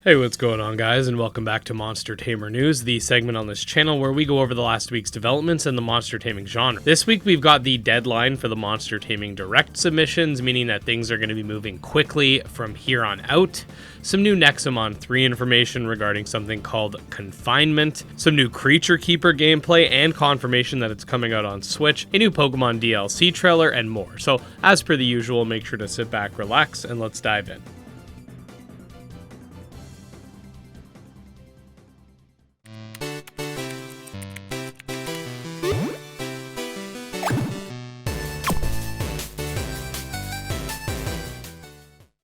Hey, what's going on, guys, and welcome back to Monster Tamer News, the segment on this channel where we go over the last week's developments in the monster taming genre. This week we've got the deadline for the monster taming direct submissions, meaning that things are going to be moving quickly from here on out. Some new Nexomon 3 information regarding something called Confinement, some new Creature Keeper gameplay and confirmation that it's coming out on Switch, a new Pokemon DLC trailer, and more. So, as per the usual, make sure to sit back, relax, and let's dive in.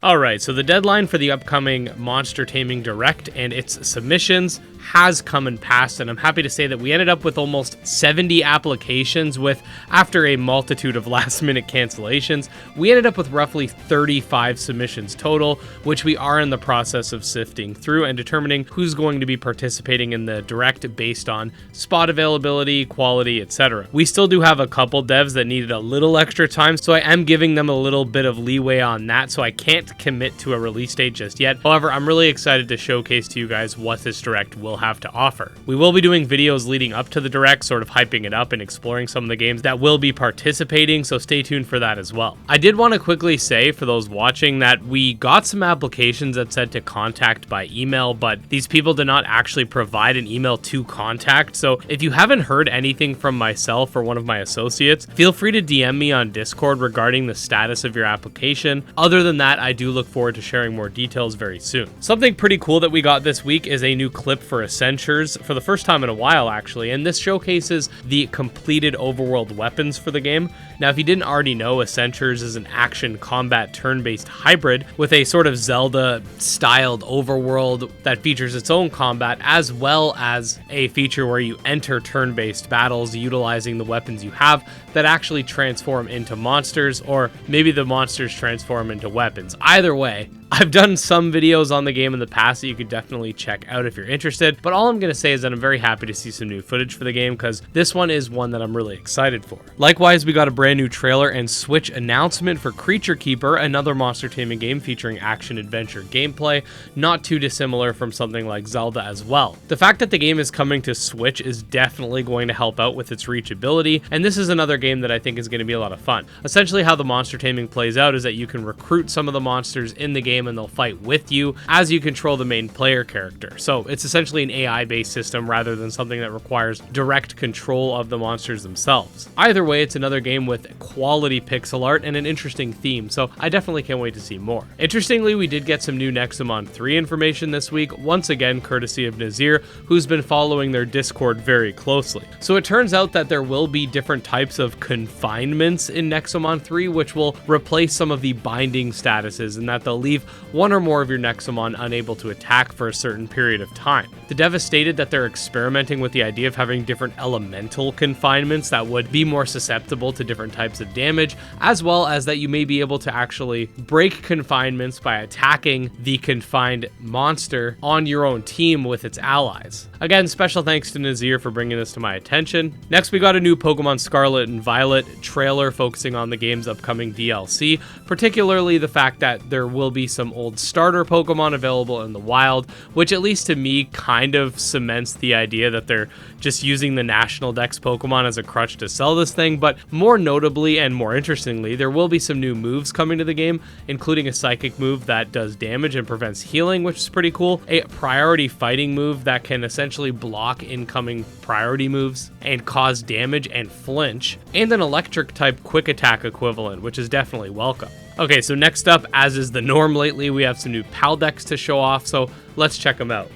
Alright, so the deadline for the upcoming Monster Taming Direct and its submissions has come and passed, and I'm happy to say that we ended up with almost 70 applications with, after a multitude of last-minute cancellations, we ended up with roughly 35 submissions total, which we are in the process of sifting through and determining who's going to be participating in the Direct based on spot availability, quality, etc. We still do have a couple devs that needed a little extra time, so I am giving them a little bit of leeway on that, so I can't commit to a release date just yet. However, I'm really excited to showcase to you guys what this Direct will have to offer. We will be doing videos leading up to the Direct, sort of hyping it up and exploring some of the games that will be participating, so stay tuned for that as well. I did want to quickly say for those watching that we got some applications that said to contact by email, but these people did not actually provide an email to contact, so if you haven't heard anything from myself or one of my associates, feel free to DM me on Discord regarding the status of your application. Other than that, I do look forward to sharing more details very soon. Something pretty cool that we got this week is a new clip for Essentures, for the first time in a while actually, and this showcases the completed overworld weapons for the game. Now, if you didn't already know, Essentures is an action combat turn-based hybrid with a sort of Zelda-styled overworld that features its own combat, as well as a feature where you enter turn-based battles utilizing the weapons you have that actually transform into monsters, or maybe the monsters transform into weapons. Either way, I've done some videos on the game in the past that you could definitely check out if you're interested, but all I'm going to say is that I'm very happy to see some new footage for the game, because this one is one that I'm really excited for. Likewise, we got a brand new trailer and Switch announcement for Creature Keeper, another monster taming game featuring action-adventure gameplay, not too dissimilar from something like Zelda as well. The fact that the game is coming to Switch is definitely going to help out with its reachability, and this is another game that I think is going to be a lot of fun. Essentially, how the monster taming plays out is that you can recruit some of the monsters in the game and they'll fight with you as you control the main player character. So it's essentially an AI-based system rather than something that requires direct control of the monsters themselves. Either way, it's another game with quality pixel art and an interesting theme, so I definitely can't wait to see more. Interestingly, we did get some new Nexomon 3 information this week, once again courtesy of Nazir, who's been following their Discord very closely. So it turns out that there will be different types of confinements in Nexomon 3, which will replace some of the binding statuses, and that they'll leave one or more of your Nexomon unable to attack for a certain period of time. The dev has stated that they're experimenting with the idea of having different elemental confinements that would be more susceptible to different types of damage, as well as that you may be able to actually break confinements by attacking the confined monster on your own team with its allies. Again, special thanks to Nazir for bringing this to my attention. Next, we got a new Pokemon Scarlet and Violet trailer focusing on the game's upcoming DLC, particularly the fact that there will be some old starter Pokemon available in the wild, which at least to me kind of cements the idea that they're just using the National Dex Pokemon as a crutch to sell this thing. But more notably and more interestingly, there will be some new moves coming to the game, including a psychic move that does damage and prevents healing, which is pretty cool, a priority fighting move that can essentially block incoming priority moves and cause damage and flinch, and an electric type quick attack equivalent, which is definitely welcome. Okay, so next up, as is the norm lately, we have some new PAL decks to show off, so let's check them out.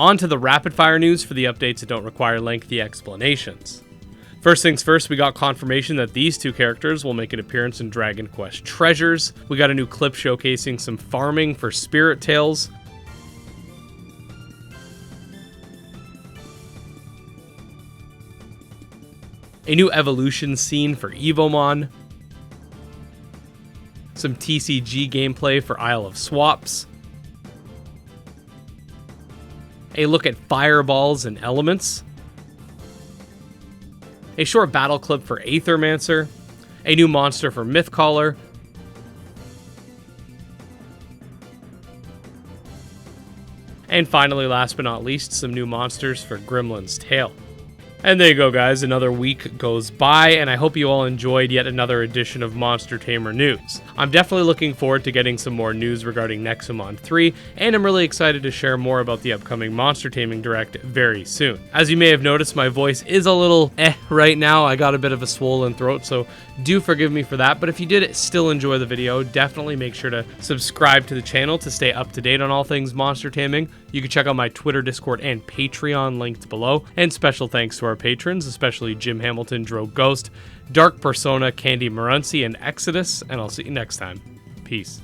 On to the rapid fire news for the updates that don't require lengthy explanations. First things first, we got confirmation that these two characters will make an appearance in Dragon Quest Treasures. We got a new clip showcasing some farming for Spirit Tales. A new evolution scene for Evomon. Some TCG gameplay for Isle of Swaps. A look at fireballs and elements. A short battle clip for Aethermancer. A new monster for Mythcaller. And finally, last but not least, some new monsters for Gremlin's Tale. And there you go, guys. Another week goes by, and I hope you all enjoyed yet another edition of Monster Tamer News. I'm definitely looking forward to getting some more news regarding Nexomon 3, and I'm really excited to share more about the upcoming Monster Taming Direct very soon. As you may have noticed, my voice is a little right now. I got a bit of a swollen throat, so do forgive me for that. But if you did still enjoy the video, definitely make sure to subscribe to the channel to stay up to date on all things monster taming. You can check out my Twitter, Discord, and Patreon linked below. And special thanks to our patrons, especially Jim Hamilton, Dro Ghost, Dark Persona, Candy Morency, and Exodus. And I'll see you next time. Peace.